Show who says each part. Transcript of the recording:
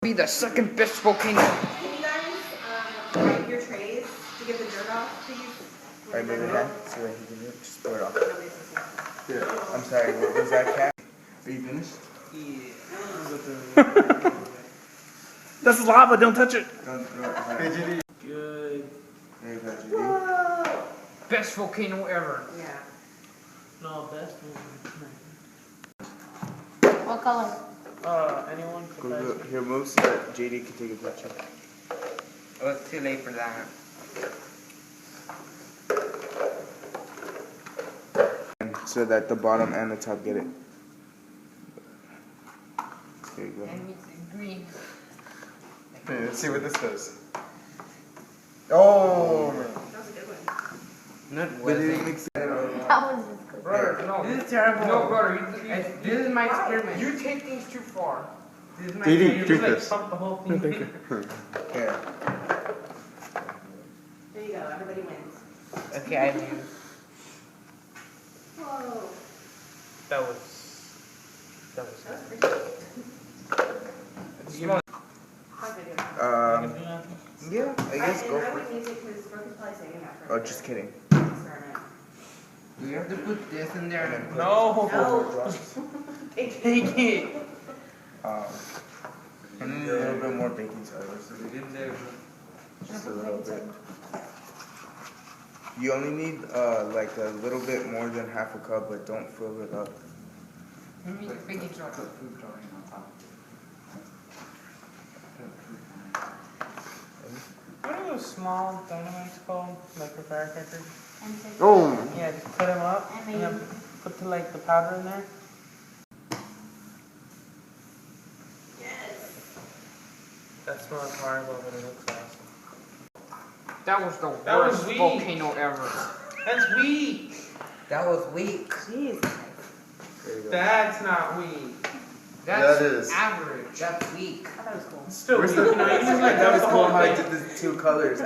Speaker 1: Be the second best volcano.
Speaker 2: Can you guys write your trays to get the dirt off, please?
Speaker 3: Alright, move your hand so that he can do it. Just throw it off.
Speaker 2: Nobody's listening.
Speaker 3: Here. I'm sorry, what was that, Cat? Are you finished?
Speaker 4: Yeah. That's lava, don't touch it.
Speaker 3: Don't throw it. Hey, Judy.
Speaker 4: Good.
Speaker 3: There you go, Judy.
Speaker 2: Whoa!
Speaker 1: Best volcano ever.
Speaker 2: Yeah.
Speaker 4: No, best one.
Speaker 5: What color?
Speaker 4: Anyone?
Speaker 3: Go. Here, move so that JD can take a picture.
Speaker 1: Oh, it's too late for that.
Speaker 3: So that the bottom and the top get it. There you go.
Speaker 1: And it's green.
Speaker 3: Hey, let's see what this does. Oh!
Speaker 2: That was a good one.
Speaker 1: Not
Speaker 3: But it didn't mix it.
Speaker 5: That was just good.
Speaker 1: Brother, no.
Speaker 4: This is terrible.
Speaker 1: No, brother,
Speaker 4: This is my experiment.
Speaker 1: you take things too far.
Speaker 4: This is my
Speaker 3: JD,
Speaker 4: experiment.
Speaker 3: drink
Speaker 4: Just,
Speaker 3: this.
Speaker 4: Pump the whole thing.
Speaker 3: Here.
Speaker 2: There you go. Everybody wins.
Speaker 1: Okay, I do.
Speaker 2: Whoa.
Speaker 4: That was
Speaker 2: That was pretty good. How's it doing?
Speaker 3: Yeah, I guess go
Speaker 2: I
Speaker 3: for it.
Speaker 2: wouldn't use it because Brooke is probably saving that for
Speaker 3: Oh, just kidding.
Speaker 2: experiment.
Speaker 1: Do we have to put this in there?
Speaker 4: No.
Speaker 2: No.
Speaker 4: Take it.
Speaker 3: And then a little bit more baking soda. So we did there. Just a little bit. You only need like a little bit more than half a cup, but don't fill it up.
Speaker 1: We need baking soda.
Speaker 6: Food coloring on top.
Speaker 4: What are those small dynamites called? Like for firecrackers?
Speaker 3: Oh!
Speaker 4: Yeah, just put them up and then put like the powder in there.
Speaker 2: Yes.
Speaker 4: That smells horrible, but it looks awesome.
Speaker 1: That was the
Speaker 4: That was
Speaker 1: worst
Speaker 4: weak.
Speaker 1: volcano ever.
Speaker 4: That's weak.
Speaker 1: That was weak.
Speaker 2: Jeez.
Speaker 3: There you go.
Speaker 4: That's not weak.
Speaker 1: That's
Speaker 3: That is.
Speaker 1: average. That's weak.
Speaker 2: I thought it was cool.
Speaker 4: It's still
Speaker 3: Where's
Speaker 4: weak.
Speaker 3: the
Speaker 4: You know, you just like
Speaker 3: that was
Speaker 4: the
Speaker 3: cool
Speaker 4: whole
Speaker 3: how I
Speaker 4: thing.
Speaker 3: did the two colors.